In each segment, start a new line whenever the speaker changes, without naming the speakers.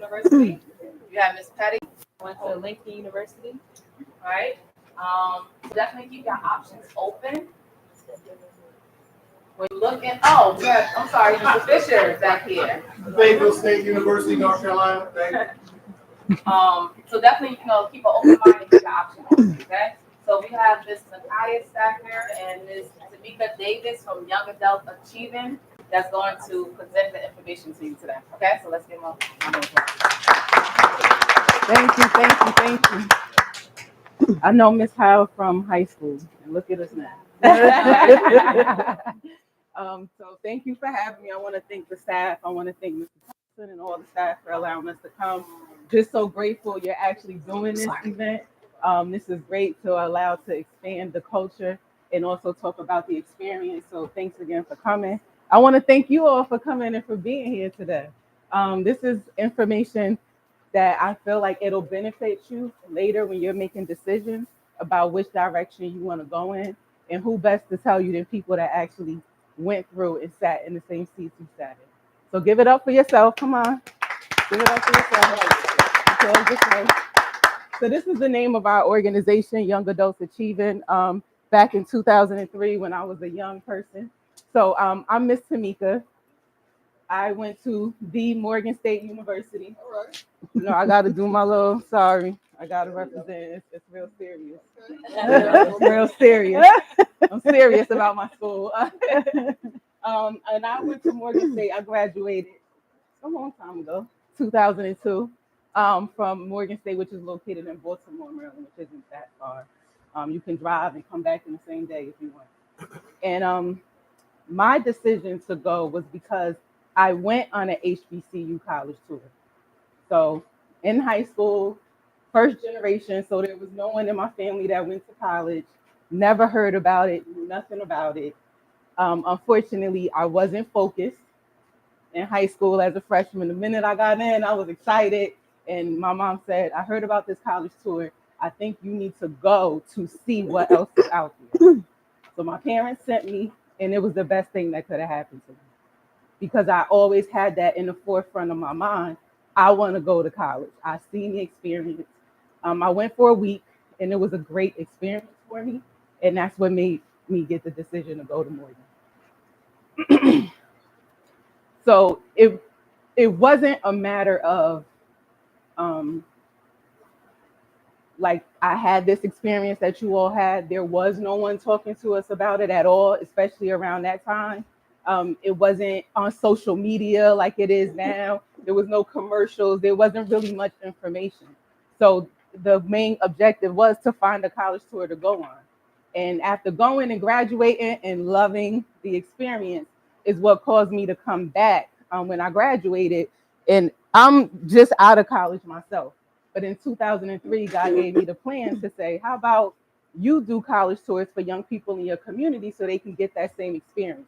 University. You have Miss Petty, went to Lincoln University. All right. Definitely keep your options open. We're looking. Oh, yeah. I'm sorry, Mr. Fisher is back here.
Fayetteville State University, North Carolina. Thank you.
So definitely, keep an open mind and keep your options open. Okay. So we have Ms. Nakia Stacker and Ms. Tamika Davis from Young Adult Achieving that's going to present the information to you today. Okay. So let's give them a round of applause.
Thank you. I know Miss Howe from high school, and look at us now. So thank you for having me. I want to thank the staff. I want to thank Mr. Thompson and all the staff for allowing us to come. Just so grateful you're actually doing this event. This is great to allow to expand the culture and also talk about the experience. So thanks again for coming. I want to thank you all for coming and for being here today. This is information that I feel like it'll benefit you later when you're making decisions about which direction you want to go in, and who best to tell you than people that actually went through and sat in the same seats you sat in. So give it up for yourself. Come on. Give it up for yourself. So this is the name of our organization, Young Adults Achieving, back in 2003 when I was a young person. So I'm Miss Tamika. I went to the Morgan State University.
All right.
I got to do my little, sorry, I got to represent. It's real serious. It's real serious. I'm serious about my school. And I went to Morgan State. I graduated a long time ago, 2002, from Morgan State, which is located in Baltimore, Maryland, which isn't that far. You can drive and come back in the same day if you want. And my decision to go was because I went on an HBCU college tour. So in high school, first generation, so there was no one in my family that went to college, never heard about it, knew nothing about it. Unfortunately, I wasn't focused in high school as a freshman. The minute I got in, I was excited. And my mom said, I heard about this college tour. I think you need to go to see what else is out there. So my parents sent me, and it was the best thing that could have happened to me, because I always had that in the forefront of my mind. I want to go to college. I seen the experience. I went for a week, and it was a great experience for me. And that's what made me get the decision to go to Morgan. So it wasn't a matter of like I had this experience that you all had. There was no one talking to us about it at all, especially around that time. It wasn't on social media like it is now. There was no commercials. There wasn't really much information. So the main objective was to find a college tour to go on. And after going and graduating and loving the experience is what caused me to come back when I graduated. And I'm just out of college myself. But in 2003, God gave me the plan to say, how about you do college tours for young people in your community so they can get that same experience?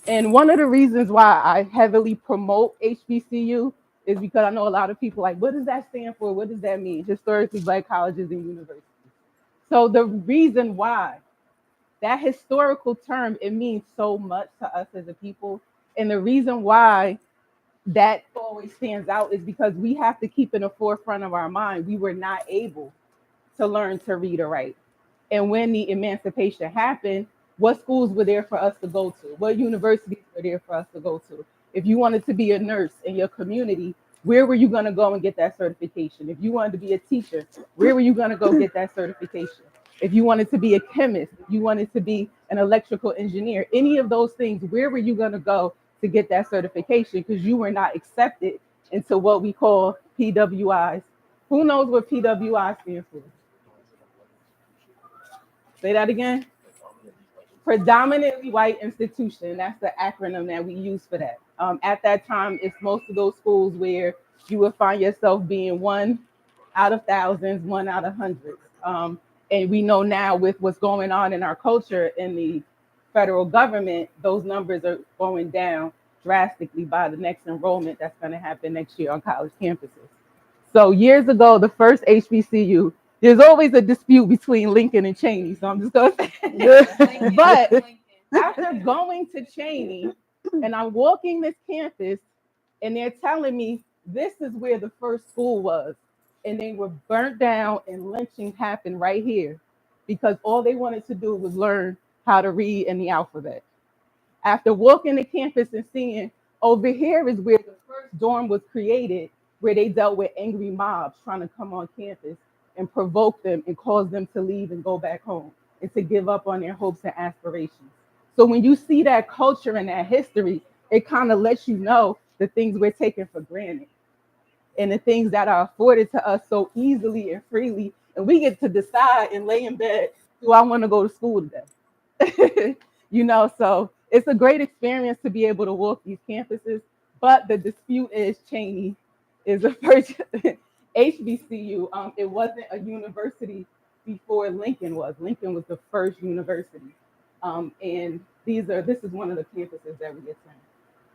And one of the reasons why I heavily promote HBCU is because I know a lot of people like, what does that stand for? What does that mean? Historically Black colleges and universities. So the reason why that historical term, it means so much to us as a people. And the reason why that always stands out is because we have to keep in the forefront of our mind, we were not able to learn to read or write. And when the emancipation happened, what schools were there for us to go to? What universities were there for us to go to? If you wanted to be a nurse in your community, where were you going to go and get that certification? If you wanted to be a teacher, where were you going to go get that certification? If you wanted to be a chemist, if you wanted to be an electrical engineer, any of those things, where were you going to go to get that certification? Because you were not accepted into what we call PWIs. Who knows what PWI stands for? Say that again. Predominantly white institution. That's the acronym that we use for that. At that time, it's most of those schools where you would find yourself being one out of thousands, one out of hundreds. And we know now with what's going on in our culture in the federal government, those numbers are going down drastically by the next enrollment that's going to happen next year on college campuses. So years ago, the first HBCU, there's always a dispute between Lincoln and Cheney. So I'm just going to say, but after going to Cheney, And I'm walking this campus, and they're telling me this is where the first school was. And they were burnt down, and lynching happened right here because all they wanted to do was learn how to read in the alphabet. After walking the campus and seeing over here is where the first dorm was created, where they dealt with angry mobs trying to come on campus and provoke them and cause them to leave and go back home and to give up on their hopes and aspirations. So when you see that culture and that history, it kind of lets you know the things we're taking for granted and the things that are afforded to us so easily and freely. And we get to decide and lay in bed, do I want to go to school today? So it's a great experience to be able to walk these campuses. But the dispute is Cheney is the first HBCU. It wasn't a university before Lincoln was. Lincoln was the first university. And this is one of the campuses that we attend.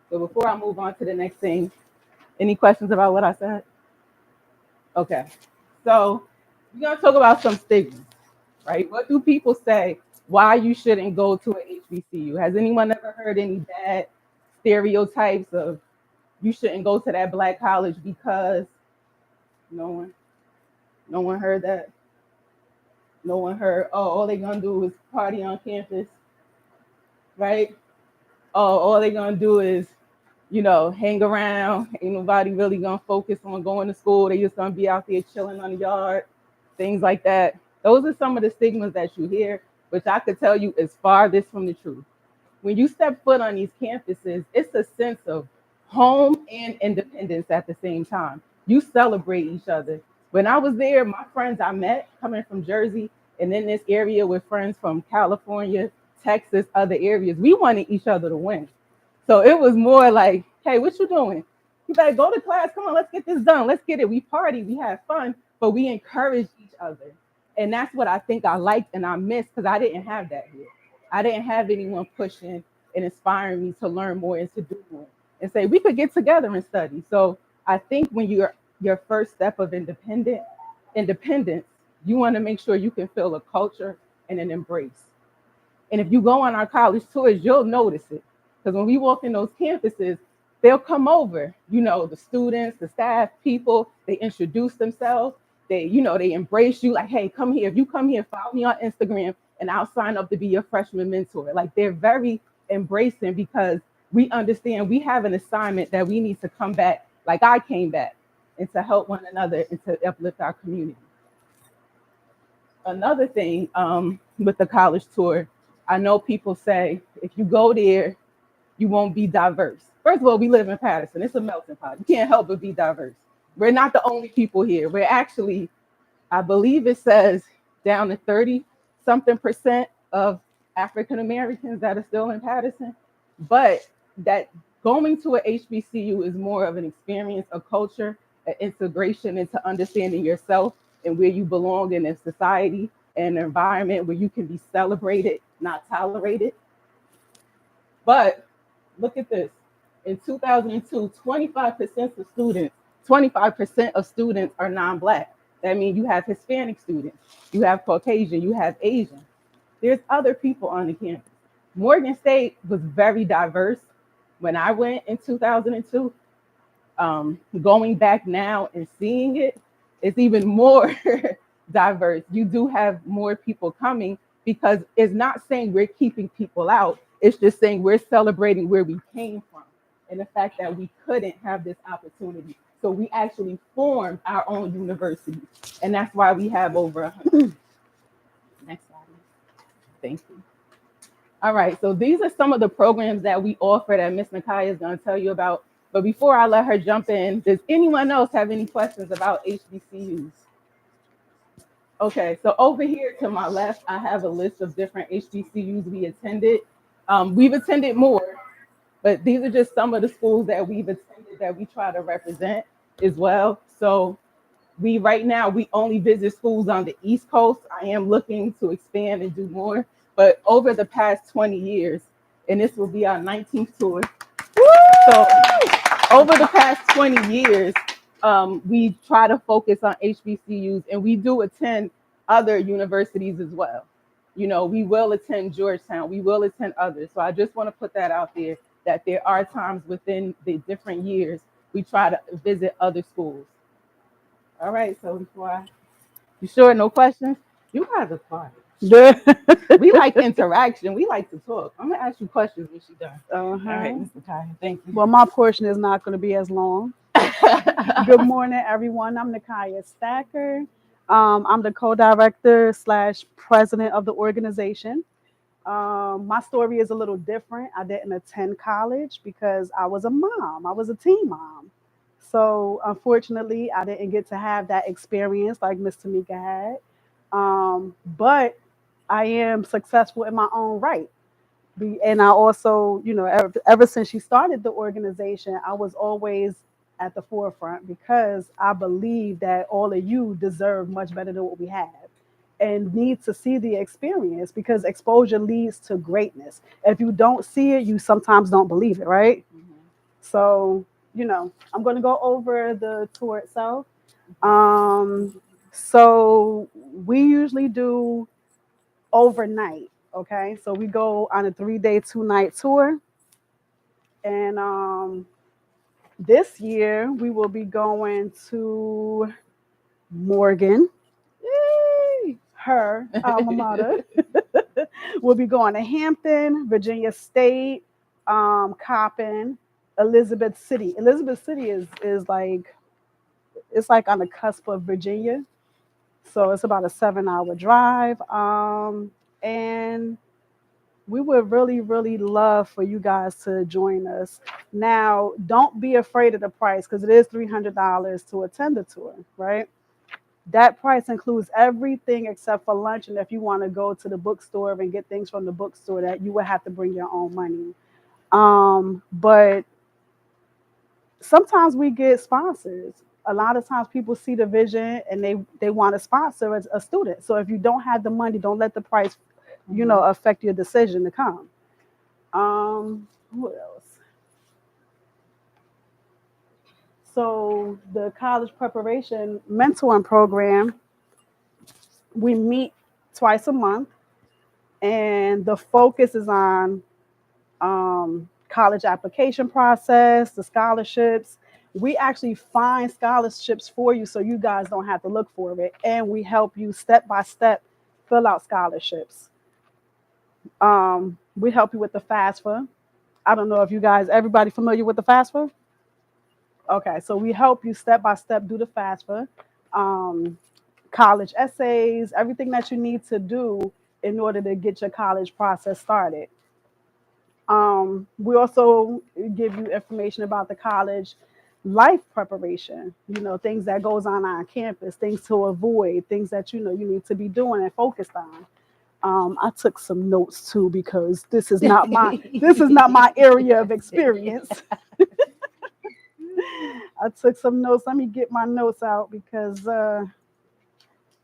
So before I move on to the next thing, any questions about what I said? Okay. So we're gonna talk about some stigmas, right? What do people say why you shouldn't go to an HBCU? Has anyone ever heard any bad stereotypes of you shouldn't go to that black college because no one? No one heard that? No one heard, oh, all they gonna do is party on campus, right? Oh, all they gonna do is, hang around. Ain't nobody really gonna focus on going to school. They just gonna be out there chilling on the yard, things like that. Those are some of the stigmas that you hear, which I could tell you is farthest from the truth. When you step foot on these campuses, it's a sense of home and independence at the same time. You celebrate each other. When I was there, my friends I met coming from Jersey and in this area with friends from California, Texas, other areas, we wanted each other to win. So it was more like, hey, what you doing? You better go to class. Come on, let's get this done. Let's get it. We party, we have fun, but we encourage each other. And that's what I think I liked and I missed because I didn't have that here. I didn't have anyone pushing and inspiring me to learn more and to do more and say we could get together and study. So I think when you're your first step of independence, you want to make sure you can feel a culture and an embrace. And if you go on our college tours, you'll notice it. Because when we walk in those campuses, they'll come over, the students, the staff, people, they introduce themselves. They embrace you like, hey, come here. If you come here, follow me on Instagram and I'll sign up to be your freshman mentor. Like they're very embracing because we understand we have an assignment that we need to come back like I came back and to help one another and to uplift our community. Another thing with the college tour, I know people say if you go there, you won't be diverse. First of all, we live in Patterson. It's a melting pot. You can't help but be diverse. We're not the only people here. We're actually, I believe it says down to 30 something percent of African Americans that are still in Patterson. But that going to a HBCU is more of an experience, a culture, an integration into understanding yourself and where you belong in a society and an environment where you can be celebrated, not tolerated. But look at this. In 2002, 25% of students are non-Black. That means you have Hispanic students, you have Caucasian, you have Asian. There's other people on the campus. Morgan State was very diverse when I went in 2002. Going back now and seeing it, it's even more diverse. You do have more people coming because it's not saying we're keeping people out. It's just saying we're celebrating where we came from and the fact that we couldn't have this opportunity. So we actually formed our own university. And that's why we have over 100. Next slide. Thank you. All right, so these are some of the programs that we offer that Miss Nakaya is going to tell you about. But before I let her jump in, does anyone else have any questions about HBCUs? Okay, so over here to my left, I have a list of different HBCUs we attended. We've attended more, but these are just some of the schools that we've attended that we try to represent as well. So right now, we only visit schools on the East Coast. I am looking to expand and do more. But over the past 20 years, and this will be our 19th tour. So over the past 20 years, we try to focus on HBCUs and we do attend other universities as well. We will attend Georgetown, we will attend others. So I just want to put that out there that there are times within the different years we try to visit other schools. All right, so you sure no questions? You guys are quiet. We like interaction. We like to talk. I'm gonna ask you questions when she's done. All right, Mr. Kaya, thank you.
Well, my portion is not going to be as long. Good morning, everyone. I'm Nakaya Stacker. I'm the co-director slash president of the organization. My story is a little different. I didn't attend college because I was a mom. I was a teen mom. So unfortunately, I didn't get to have that experience like Miss Tamika had. But I am successful in my own right. And I also, ever since she started the organization, I was always at the forefront because I believe that all of you deserve much better than what we have and need to see the experience because exposure leads to greatness. If you don't see it, you sometimes don't believe it, right? So, I'm going to go over the tour itself. So we usually do overnight. Okay, so we go on a 3-day, 2-night tour, and this year we will be going to Morgan, yay, her alma mater. We'll be going to Hampton, Virginia State, Coppin, Elizabeth City. Elizabeth City is like it's like on the cusp of Virginia, so it's about a 7-hour drive. And we would really, really love for you guys to join us. Now, don't be afraid of the price because it is $300 to attend the tour, right? That price includes everything except for lunch. And if you want to go to the bookstore and get things from the bookstore, that you would have to bring your own money. But sometimes we get sponsors. A lot of times people see the vision and they want to sponsor as a student. So if you don't have the money, don't let the price, affect your decision to come. What else? So the college preparation mentoring program, we meet twice a month, and the focus is on college application process, the scholarships. We actually find scholarships for you, so you guys don't have to look for it, and we help you step by step fill out scholarships. We help you with the FAFSA. I don't know if you guys, everybody familiar with the FAFSA? Okay, so we help you step by step do the FAFSA, college essays, everything that you need to do in order to get your college process started. We also give you information about the college life preparation, things that goes on campus, things to avoid, things that you need to be doing and focused on. I took some notes too because this is not my area of experience. I took some notes. Let me get my notes out because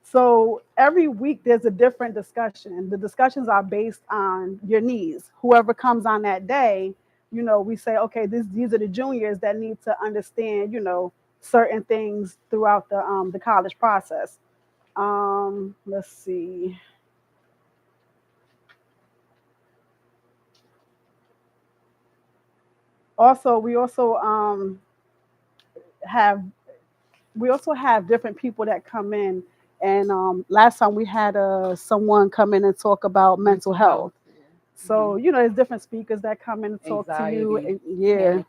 so every week there's a different discussion. The discussions are based on your needs. Whoever comes on that day, we say, okay, these are the juniors that need to understand, certain things throughout the college process. Let's see. Also, have we also have different people that come in. And last time we had someone come in and talk about mental health. So there's different speakers that come in and talk to you. And, yeah,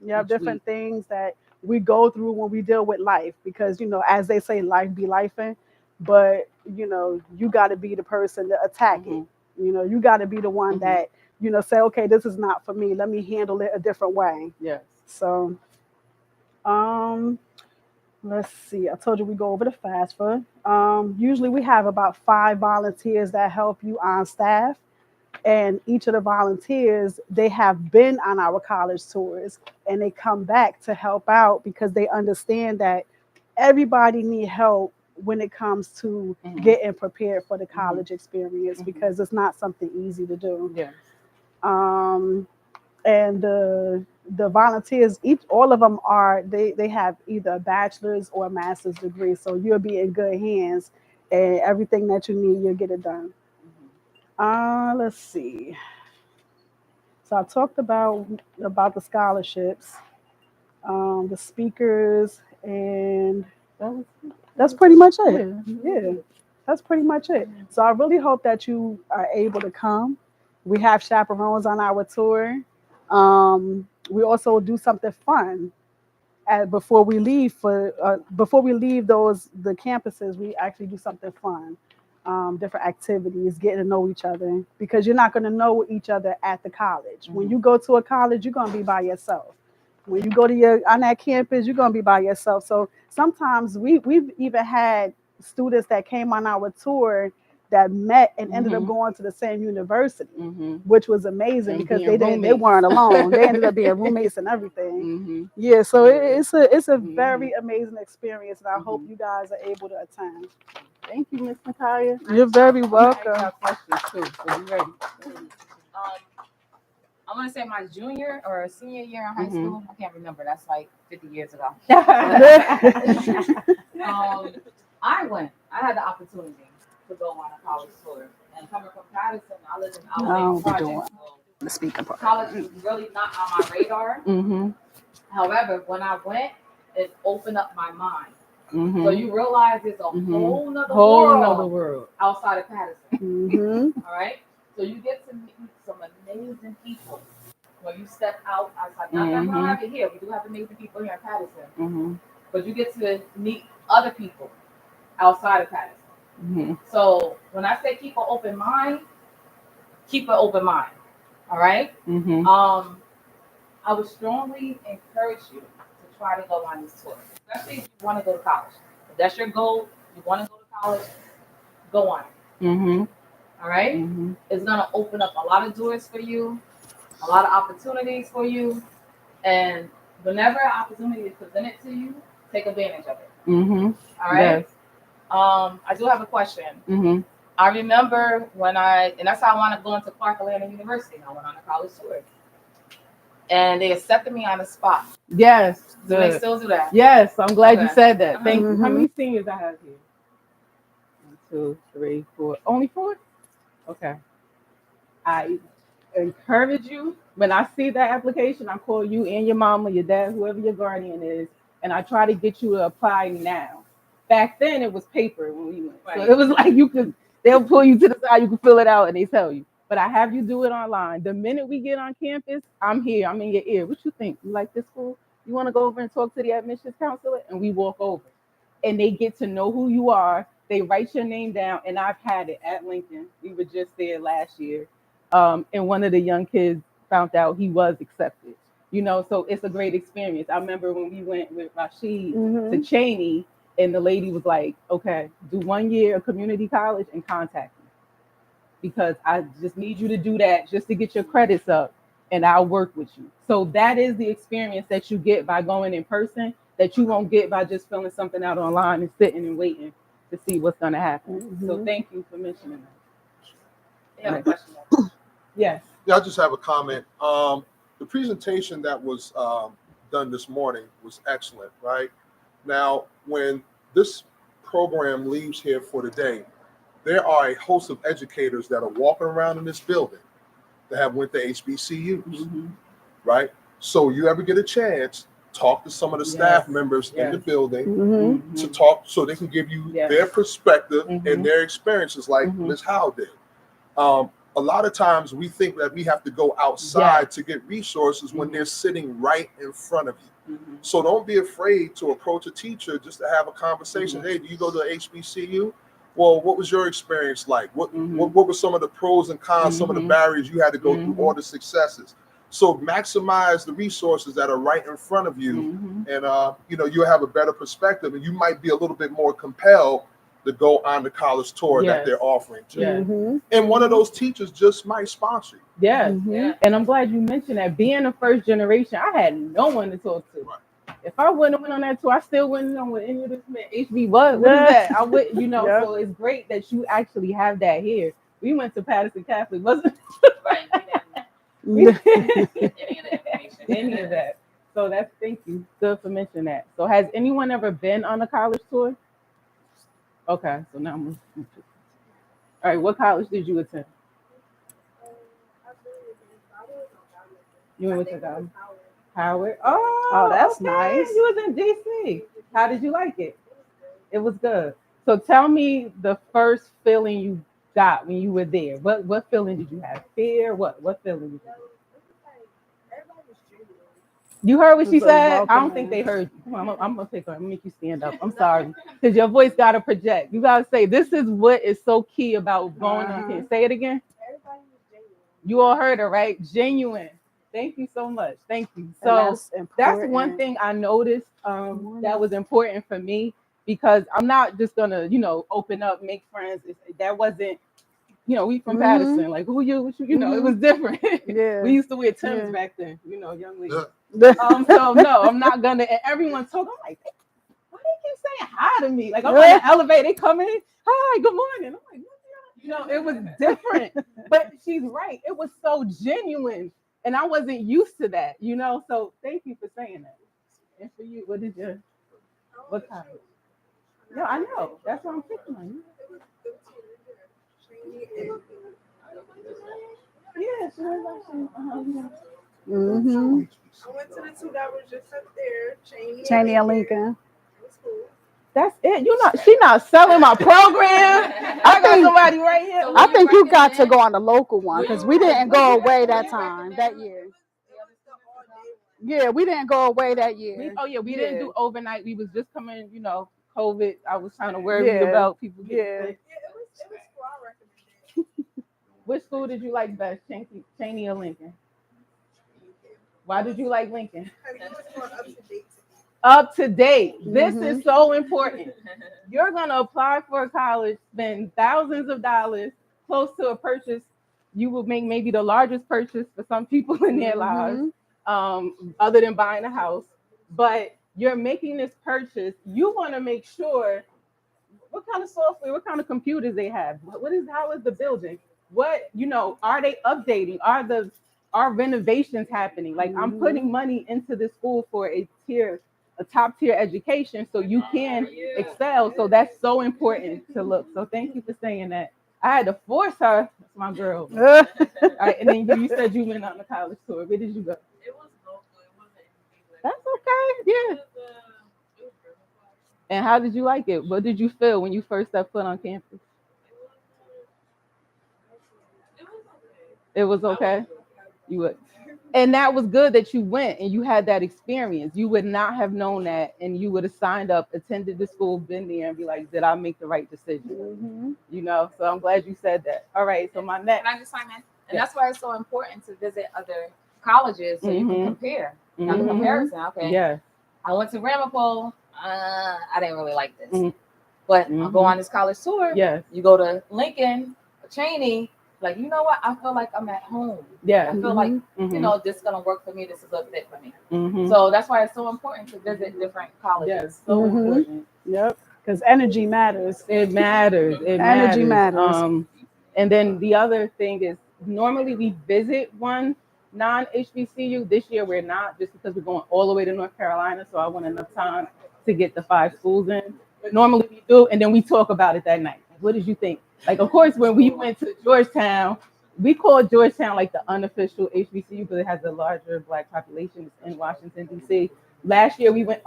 you have different things that we go through when we deal with life because as they say, life be lifing. But you got to be the person to attack it. You got to be the one that say, okay, this is not for me. Let me handle it a different way. Yes. So, let's see. I told you we go over the FAFSA. Usually we have about 5 volunteers that help you on staff. And each of the volunteers, they have been on our college tours and they come back to help out because they understand that everybody need help when it comes to getting prepared for the college experience because it's not something easy to do. Yeah. And the volunteers, all of them they have either a bachelor's or a master's degree, so you'll be in good hands, and everything that you need, you'll get it done. Let's see. So I talked about the scholarships, the speakers, and that's pretty much it. Yeah, that's pretty much it. So I really hope that you are able to come. We have chaperones on our tour. We also do something fun before we leave the campuses. We actually do something fun, different activities, getting to know each other, because you're not going to know each other at the college. When you go to a college, you're going to be by yourself. When you go to on that campus, you're going to be by yourself. So sometimes we've even had students that came on our tour that met and ended up going to the same university, which was amazing,
And
because
being
they
roommates.
weren't alone. They ended up being roommates and everything. Yeah, so it's a very amazing experience, and I hope you guys are able to attend.
Thank you, Miss Nakaya.
You're very
I
welcome.
got questions too, so you ready?
I want to say my junior or senior year in high school. I can't remember. That's like 50 years ago. I went. I had the opportunity to go on a college tour. And coming from Patterson, I live in Alabama Project.
The speaker part.
College was really not on my radar. However, when I went, it opened up my mind. So you realize there's a whole nother world outside of Patterson. All right? So you get to meet some amazing people when you step outside. Not that we don't have it here. We do have amazing people here in Patterson. But you get to meet other people outside of Patterson. So when I say keep an open mind, keep an open mind. All right? I would strongly encourage you to try to go on this tour, especially if you want to go to college. If that's your goal, you want to go to college, go on it. All right? It's going to open up a lot of doors for you, a lot of opportunities for you. And whenever an opportunity is presented to you, take advantage of it. All right? Yes. I do have a question. I remember and that's how I want to go into Clark Atlanta University. I went on a college tour. And they accepted me on the spot.
Yes.
Do they still do that?
Yes, I'm glad you said that. Thank you. How many seniors I have here? 1, 2, 3, 4. Only 4? Okay. I encourage you, when I see that application, I call you and your mama, your dad, whoever your guardian is, and I try to get you to apply now. Back then, it was paper when we went. Right. So it was like they'll pull you to the side, you can fill it out, and they tell you. But I have you do it online. The minute we get on campus, I'm here. I'm in your ear. What you think? You like this school? You want to go over and talk to the admissions counselor? And we walk over. And they get to know who you are. They write your name down. And I've had it at Lincoln. We were just there last year. And one of the young kids found out he was accepted. So it's a great experience. I remember when we went with Rashid to Cheney, and the lady was like, okay, do 1 year of community college and contact me, because I just need you to do that just to get your credits up, and I'll work with you. So that is the experience that you get by going in person, that you won't get by just filling something out online and sitting and waiting to see what's going to happen. So thank you for mentioning that. You have a question? Yes.
Yeah, I just have a comment. The presentation that was done this morning was excellent, right? Now, when this program leaves here for the day, there are a host of educators that are walking around in this building that have went to HBCUs, right? So you ever get a chance, talk to some of the staff members in the building to talk, so they can give you their perspective and their experiences, like Ms. Howe did. A lot of times we think that we have to go outside to get resources when they're sitting right in front of you. So don't be afraid to approach a teacher just to have a conversation. Hey, do you go to HBCU? Well, what was your experience like? What were some of the pros and cons, some of the barriers you had to go through, or the successes? So maximize the resources that are right in front of you, and you'll have a better perspective, and you might be a little bit more compelled to go on the college tour that they're offering to. And one of those teachers just might sponsor you.
And I'm glad you mentioned that. Being a first generation, I had no one to talk to. Right. If I wouldn't have went on that tour, I still wouldn't know what any of this meant. HB, what is that? I would, so it's great that you actually have that here. We went to Patterson Catholic, wasn't any of that. So thank you. Good for mentioning that. So has anyone ever been on a college tour? Okay, so now I'm all right. What college did you attend? You went with the Howard. Oh,
Oh, that's
okay.
nice.
You was in DC. How did you like it? It was good. So tell me the first feeling you got when you were there. What feeling did you have? Fear? What feeling did you have? You heard what
It
she
was a
said? I don't think
welcoming.
they heard you. Come on, I'm gonna pick her. I'm gonna make you stand up. I'm sorry. Because your voice gotta project. You gotta say this is what is so key about going on. Can you say it again? You all heard her, right? Genuine. Thank you so much. Thank you.
And
So
that's
that's
important.
one thing I noticed that was important for me because I'm not just gonna, open up, make friends. That wasn't, we from Patterson. Like who you, what you, it was different.
Yeah.
We used to wear Timbs
Yeah.
back then, young lady.
Yeah.
So no, I'm not gonna. And everyone told. I'm like, why they keep saying hi to me? Like I'm on the elevator, they come in, hi, good morning. I'm like, it was different. But she's right. It was so genuine, and I wasn't used to that. So thank you for saying that. And for you, what kind? No, I know. That's what I'm picking on you. Yeah, she was actually.
Mm-hmm.
I went to the two that was just up there,
Cheney and Lincoln.
It was cool.
That's it. She not selling my program. I got somebody right here.
So
I
Will you
think you got to
recommend-
go on the local one
Will
because
you-
we didn't
will
go
you
away
will
that
you
time,
recommend-
that year.
It was the all day one.
Yeah, we didn't go away that year.
We didn't do overnight. We was just coming, COVID. I was kind of worried
Yeah.
about people getting
Yeah.
sick.
Yeah, it was cool. I recommend it.
Which school did you like best, Cheney or Lincoln? Why did you like Lincoln?
Because it was more up to date.
Up to date. This
Mhm.
is so important. You're gonna apply for a college, spend thousands of dollars, close to a purchase. You will make maybe the largest purchase for some people in their lives, other than buying a house. But you're making this purchase. You want to make sure what kind of software, what kind of computers they have. How is the building? Are they updating? Are renovations happening? Like I'm putting money into the school for a top tier education so you can excel. So that's so important to look. So thank you for saying that. I had to force her. That's my girl. All right, and then you said you went on a college tour. Where did you go?
It was local. It wasn't anything
That's okay. Yeah.
it was really fun.
And how did you like it? What did you feel when you first stepped foot on campus? It was okay. You would, and that was good that you went and you had that experience. You would not have known that, and you would have signed up, attended the school, been there, and be like, "Did I make the right decision?" So I'm glad you said that. All right. So my next.
Can I just chime in? And that's why it's so important to visit other colleges so you can compare. Have a comparison. Okay.
Yeah.
I went to Ramapo. I didn't really like this. But I'll go on this college tour.
Yeah.
You go to Lincoln, Cheney. Like, you know what? I feel like I'm at home.
Yeah.
I feel like, this is going to work for me. This is a fit for me.
Mm-hmm.
So that's why it's so important to visit different colleges.
Yes. So important.
Yep. Because energy matters.
It matters.
Energy matters.
And then the other thing is normally we visit one non-HBCU. This year we're not, just because we're going all the way to North Carolina. So I want enough time to get the 5 schools in. But normally we do, and then we talk about it that night. What did you think? Like, of course, when we went to Georgetown, we call Georgetown like the unofficial HBCU because it has a larger Black population in Washington, D.C. Last year we went,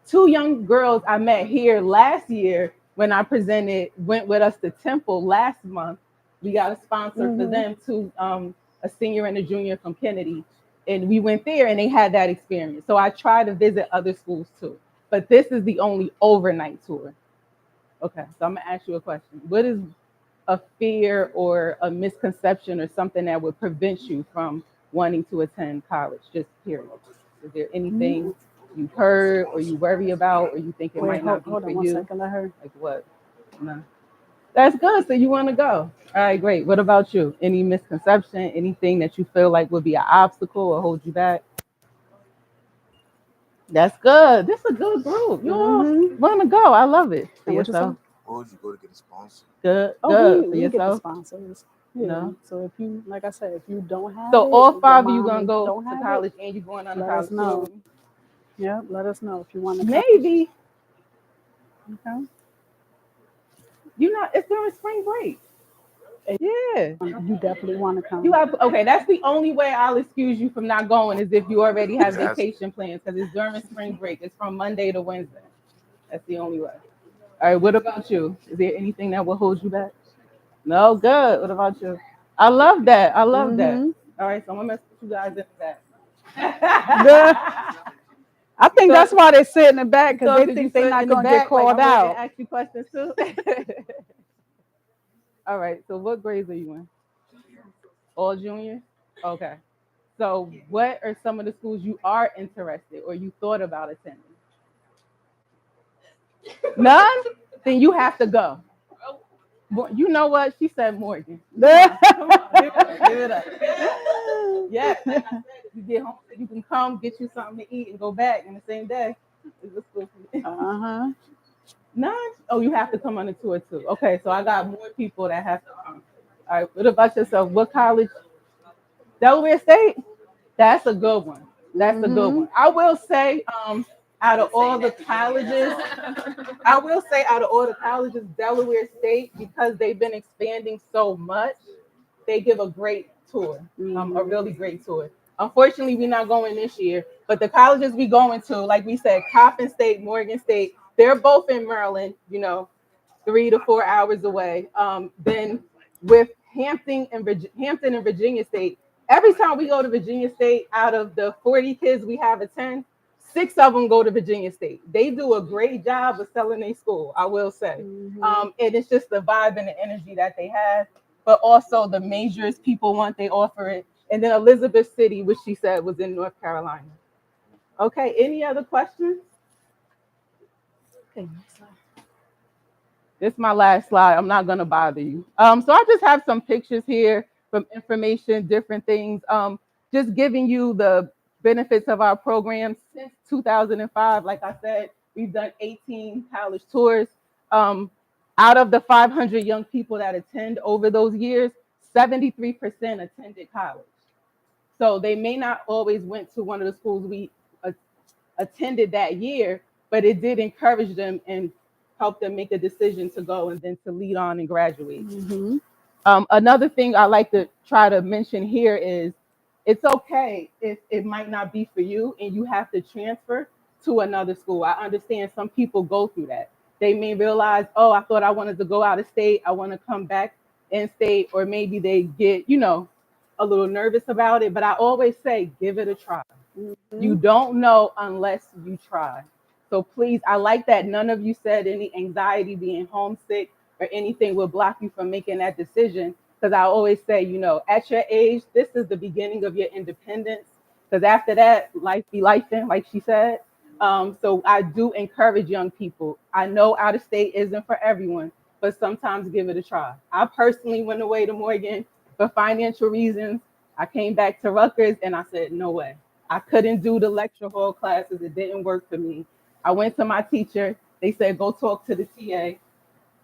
two young girls I met here last year when I presented went with us to Temple last month. We got a sponsor for them to a senior and a junior from Kennedy. And we went there and they had that experience. So I try to visit other schools too. But this is the only overnight tour. Okay, so I'm gonna ask you a question. What is a fear or a misconception or something that would prevent you from wanting to attend college? Just period. Is there anything you heard or you worry about or you think it might not be
hold
for
on 1
you?
second, let her.
Like what? No. That's good. So you want to go. All right, great. What about you? Any misconception, anything that you feel like would be an obstacle or hold you back? That's good. This is a good group. You all want to go. I love it. For
And what you
yourself?
Or would you go to get a sponsor?
Good.
Oh,
Good. For
we get the
yourself?
sponsors.
No.
So if you, like I said, if you don't have
So
it,
all
your
5 of you
mom
gonna go
don't
to
have
college and you going on a
let
college
us know.
tour?
Yeah, let us know if you want to come.
Maybe. Okay. You know, it's during spring break. Yeah.
You definitely want to come.
You have okay. That's the only way I'll excuse you from not going is if you already have
Exactly.
vacation plans because it's during spring break. It's from Monday to Wednesday. That's the only way. All right. What about you? Is there anything that will hold you back? No. Good. What about you? I love that. I love that.
Hmm.
All right. So I'm gonna mess with you guys in the back.
I think
So,
that's why they sit in the back because
so
they
could you
think they're
sit
not
in the
gonna get
back like
called
I'm ready to
out.
ask you questions too? All right. So what grades are you in? All juniors? Okay. So what are some of the schools you are interested or you thought about attending? None? Then you have to go. You know what? She said Morgan. Come on. Give it up. Give it up. Yes. Like I said, if you get home, you can come get you something to eat and go back in the same day. It's a school for you.
Uh-huh.
None? Oh, you have to come on the tour too. Okay, so I got more people that have to come. All right, what about yourself? What college? Delaware State? That's a good one. That's a good
Hmm.
one. I will say, out of all the colleges, I will say out of all the colleges, Delaware State, because they've been expanding so much, they give a great tour, a really great tour. Unfortunately, we're not going this year, but the colleges we going to, like we said, Coppin State, Morgan State, they're both in Maryland, 3 to 4 hours away. Then with Hampton and Virginia State, every time we go to Virginia State, out of the 40 kids we have attend, 6 of them go to Virginia State. They do a great job of selling their school, I will say. And it's just the vibe and the energy that they have, but also the majors people want, they offer it. And then Elizabeth City, which she said was in North Carolina. Okay, any other questions? Okay, next slide. This is my last slide. I'm not gonna bother you. So I just have some pictures here from information, different things. Just giving you the benefits of our program since 2005. Like I said, we've done 18 college tours. Um, Out of the 500 young people that attend over those years, 73% attended college. So they may not always went to one of the schools we attended that year, but it did encourage them and help them make a decision to go and then to lead on and graduate.
Hmm.
Another thing I like to try to mention here is it's okay if it might not be for you and you have to transfer to another school. I understand some people go through that. They may realize, oh, I thought I wanted to go out of state. I want to come back in state, or maybe they get, a little nervous about it. But I always say, give it a try. You don't know unless you try. So please, I like that none of you said any anxiety, being homesick, or anything will block you from making that decision. Because I always say, at your age, this is the beginning of your independence. Because after that, life be lifing, like she said. So I do encourage young people. I know out of state isn't for everyone, but sometimes give it a try. I personally went away to Morgan for financial reasons. I came back to Rutgers and I said, no way. I couldn't do the lecture hall classes. It didn't work for me. I went to my teacher. They said, go talk to the TA.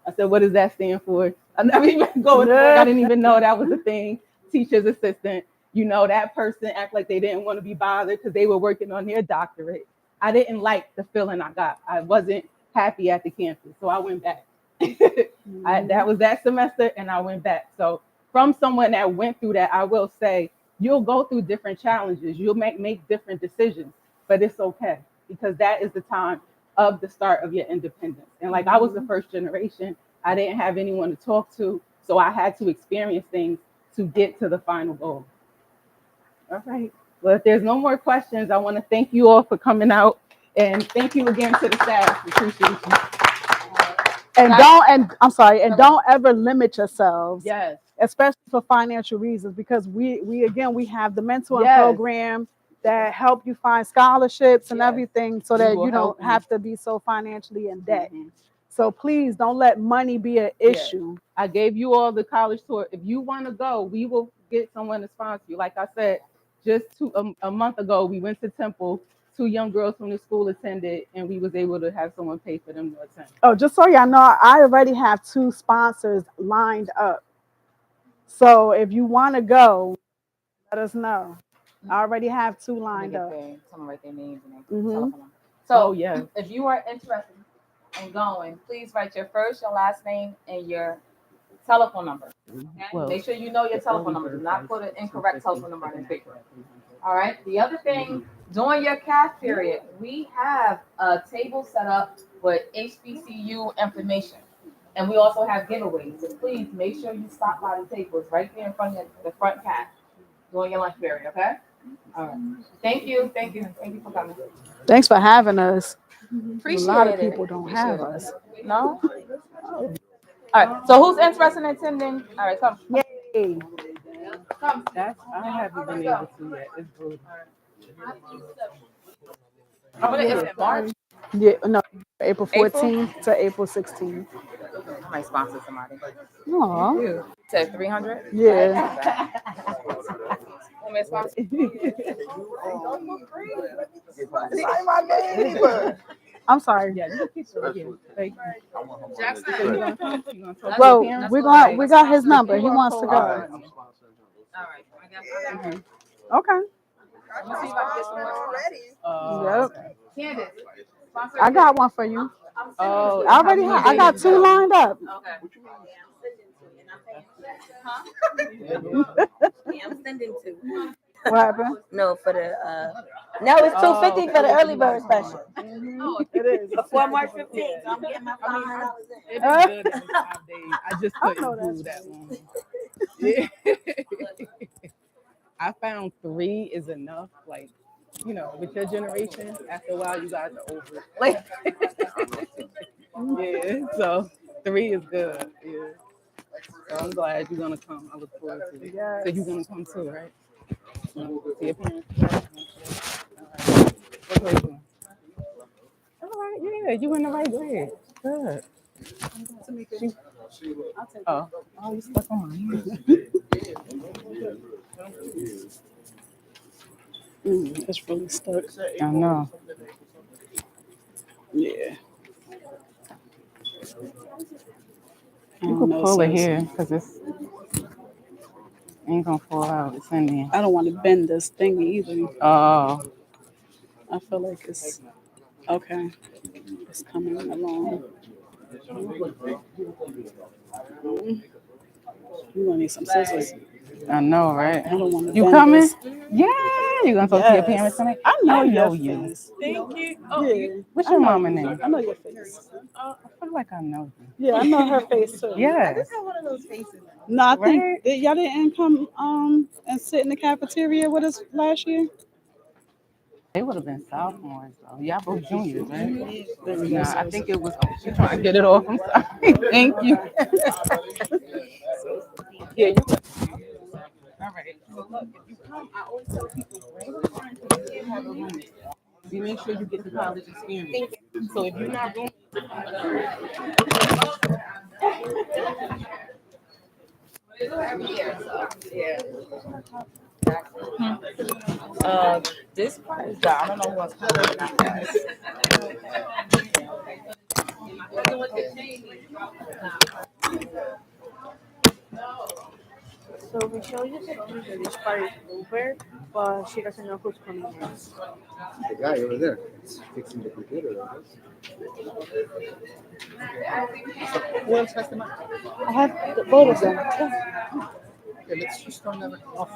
I said, what does that stand for? I never even go into work. I didn't even know that was a thing. Teacher's assistant. That person act like they didn't want to be bothered because they were working on their doctorate. I didn't like the feeling I got. I wasn't happy at the campus. So I went back. That was that semester and I went back. So from someone that went through that, I will say you'll go through different challenges. You'll make different decisions, but it's okay because that is the time of the start of your independence. And like I was the first generation, I didn't have anyone to talk to. So I had to experience things to get to the final goal. All right. Well, if there's no more questions, I want to thank you all for coming out. And thank you again to the staff. Appreciate you.
And I'm sorry, and don't ever limit yourselves,
Yes.
especially for financial reasons, because we have the mentoring
Yes.
program that help you find scholarships and
Yes.
everything so
We
that
will
you
help
don't
you.
have to be so financially in debt.
Mhm.
So please don't let money be an issue.
I gave you all the college tour. If you want to go, we will get someone to sponsor you. Like I said, just a month ago, we went to Temple. 2 young girls from the school attended, and we was able to have someone pay for them to attend.
Oh, just so y'all know, I already have 2 sponsors lined up. So if you want to go, let us know. I already have 2 lined up.
Someone write their names and their
Mhm.
telephone number.
Oh,
So
yeah.
if you are interested in going, please write your first, your last name, and your telephone number. Okay? Make sure you know your telephone number. Do not put an incorrect telephone number on the paper. All right. The other thing, during your CAF period, we have a table set up with HBCU information. And we also have giveaways. So please make sure you stop by the tables right there in front of the front CAF during your lunch period, okay? All right. Thank you. Thank you. Thank you for coming.
Thanks for having us.
Appreciate
A lot of
it.
people don't have us.
No? All right. So who's interested in attending? All right, come.
Yay.
Come.
I haven't been able to yet. It's brutal.
It's in March.
Yeah, no, April
April?
14th to April 16th.
I might sponsor somebody.
Aw.
To 300?
Yeah.
Want me to sponsor?
I'm sorry.
Yeah, you can keep it here. Thank you.
Jackson.
You gonna come? You gonna talk
Well,
to your parents?
we got his number. He wants to go.
All right. I got it.
Okay.
Let me see if I can get some more.
Already.
Yep.
Candace. Sponsor
I
me.
got one for you.
Oh,
I already have. I got two lined up.
Okay.
Yeah, I'm sending two.
What happened?
No, for the no, it's $250 for the early bird special.
It is.
Before March 15th, so I'm getting my $500 in.
it'd be good every 5 days. I just
I
couldn't
know
do
that's
that one. Yeah. I found 3 is enough. Like, you know, with your generation, after a while, you guys are over it. Like, yeah. So 3 is good. Yeah. So I'm glad you're gonna come. I look forward to it.
Yes.
So you're gonna come too, right? See your parents. All right. What grade you in? All right. Yeah, you in the right grade. Good. Oh, you stuck on mine.
It's really stuck.
I know.
Yeah.
You can pull it here because it's ain't gonna fall out. It's in there.
I don't want to bend this thing either.
Oh,
I feel like it's okay. It's coming along. You gonna need some scissors.
I know, right?
I don't want to
You
bend
coming?
this.
Yeah, you gonna talk to your
Yes.
parents tonight?
I know your
you.
face.
Thank you.
Yeah.
What's
I
your
know
mama
you.
name?
I know your face.
I feel like I know you.
Yeah, I know her face too.
Yes.
One of those faces.
No, I think
Right?
y'all didn't come and sit in the cafeteria with us last year.
They would have been sophomores though. Y'all both juniors, right?
There we go.
Nah, I think it was. You trying to get it off? I'm sorry. Thank you. Yeah, you. All right. So look, if you come, I always tell people, bring a friend because you can't have a roommate. You make sure you get the college experience. So if you're not going,
This part is done. I don't know who wants to come in after
So Michelle just told me that this part is over, but she doesn't know who's coming next.
The guy over there is fixing the computer.
Who else has the mic?
I have the both of them.
Okay, let's just turn that off.